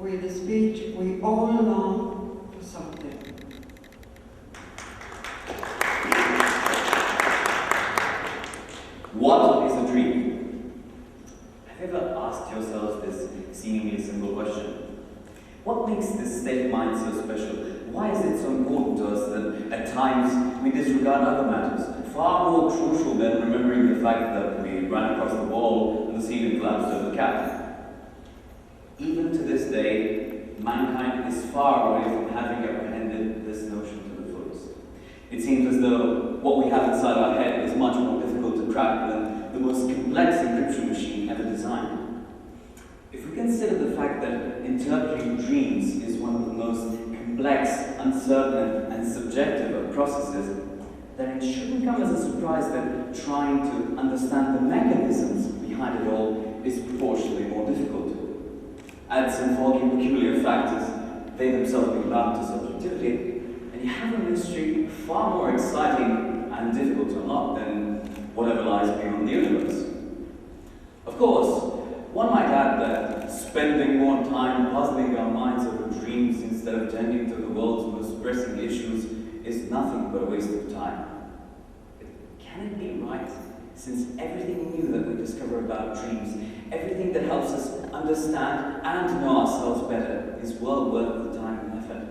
With the speech, we all long for something. What is a dream? Have you ever asked yourself this seemingly simple question? What makes this state of mind so special? Why is it so important to us that at times we disregard other matters, far more crucial than remembering the fact that we ran across the wall and the ceiling collapsed over the cat? Even to this day, mankind is far away from having apprehended this notion to the fullest. It seems as though what we have inside our head is much more difficult to crack than the most complex encryption machine ever designed. If we consider the fact that interpreting dreams is one of the most complex, uncertain, and subjective of processes, then it shouldn't come as a surprise that trying to understand the mechanisms behind it all is proportionally more difficult. Add some foggy, peculiar factors, they themselves be bound to subjectivity, and you have a mystery far more exciting and difficult to unlock than whatever lies beyond the universe. Of course, one might add that spending more time puzzling our minds over dreams instead of tending to the world's most pressing issues is nothing but a waste of time. But can it be right, since everything new that we discover about dreams, everything that helps us understand and know ourselves better, is well worth the time and effort?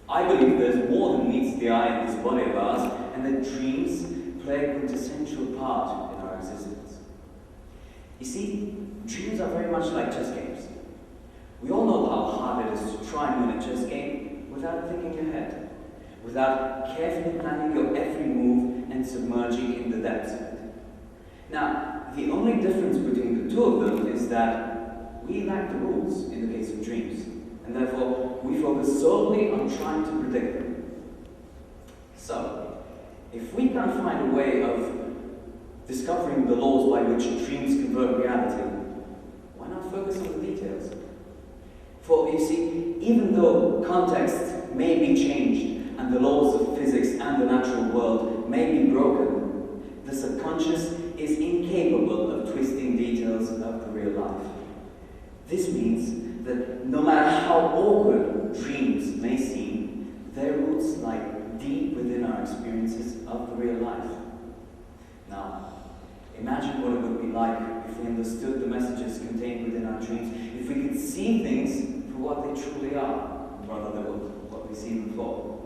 I believe there's more than meets the eye in this body of ours, and that dreams play a quintessential part in our existence. You see, dreams are very much like chess games. We all know how hard it is to try and win a chess game without thinking ahead, without carefully planning your every move and submerging in the depths of it. Now, the only difference between the two of them is that we lack the rules in the case of dreams, and therefore we focus solely on trying to predict them. So, if we can't find a way of discovering the laws by which dreams convert reality, why not focus on the details? For you see, even though context may be changed and the laws of physics and the natural world may be broken, the subconscious is incapable of twisting details of the real life. This means that no matter how awkward dreams may seem, their roots lie deep within our experiences of the real life. Now, imagine what it would be like if we understood the messages contained within our dreams, if we could see things for what they truly are, rather than what we see them for.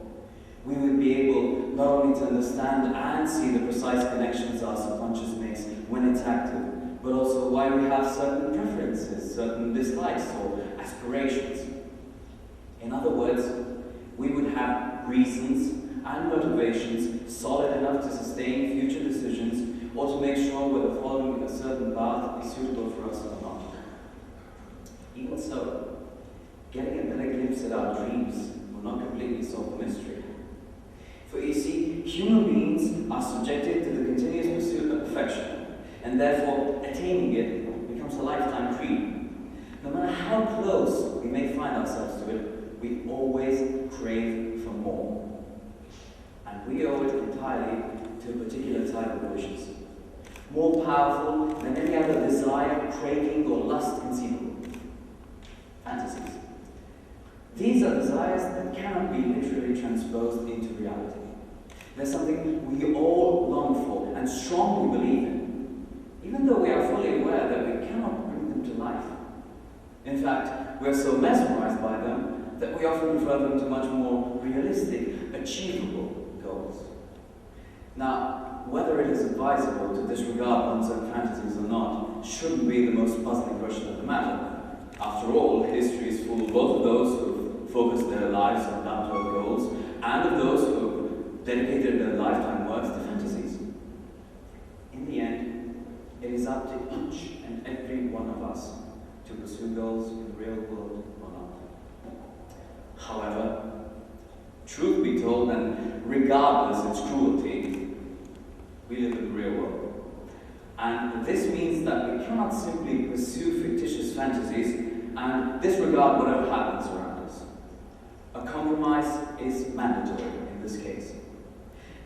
We would be able not only to understand and see the precise connections our subconscious makes when it's active, but also why we have certain preferences, certain dislikes, or aspirations. In other words, we would have reasons and motivations solid enough to sustain future decisions or to make sure whether following a certain path is suitable for us or not. Even so, getting a better glimpse at our dreams will not completely solve the mystery. For you see, human beings are subjected to the continuous pursuit of perfection, and therefore attaining it becomes a lifetime dream. No matter how close we may find ourselves to it, we always crave for more. And we owe it entirely to a particular type of wishes, more powerful than any other desire, craving, or lust conceivable. Fantasies. These are desires that cannot be literally transposed into reality. They're something we all long for and strongly believe in, even though we are fully aware that we cannot bring them to life. In fact, we're so mesmerized by them that we often refer them to much more realistic, achievable goals. Now, whether it is advisable to disregard one's own fantasies or not shouldn't be the most puzzling question of the matter. After all, history is full both of those who focused their lives on down-to-earth goals and of those who dedicated their lifetime works to fantasies. In the end, it is up to each and every one of us to pursue goals in the real world or not. However, truth be told, and regardless its cruelty, we live in the real world. And this means that we cannot simply pursue fictitious fantasies and disregard whatever happens around us. A compromise is mandatory in this case.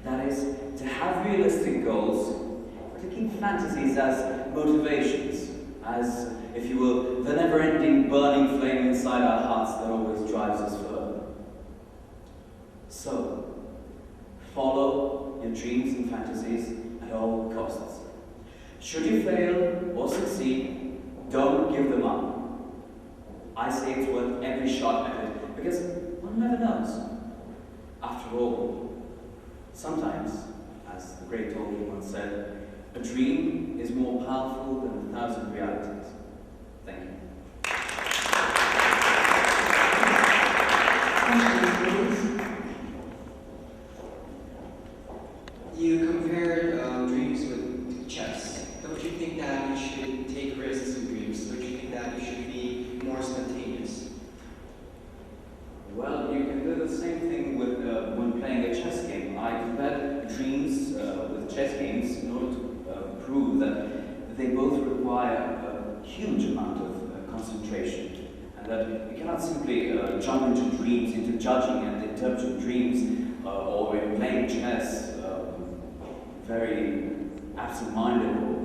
That is, to have realistic goals, but to keep fantasies as motivations, as, if you will, the never-ending burning flame inside that always drives us further. So, follow your dreams and fantasies at all costs. Should you fail or succeed, don't give them up. I say it's worth every shot at it, because one never knows. After all, sometimes, as the great Tolkien once said, a dream is more powerful than 1,000 realities. Thank you. Questions, please? You compared dreams with chess. Don't you think that you should take risks in dreams? Don't you think that you should be more spontaneous? Well, you can do the same thing with when playing a chess game. I compared dreams with chess games in order to prove that they both require a huge amount of concentration, and that you cannot simply jump into dreams, into judging and interpreting dreams, or in playing chess very absent-minded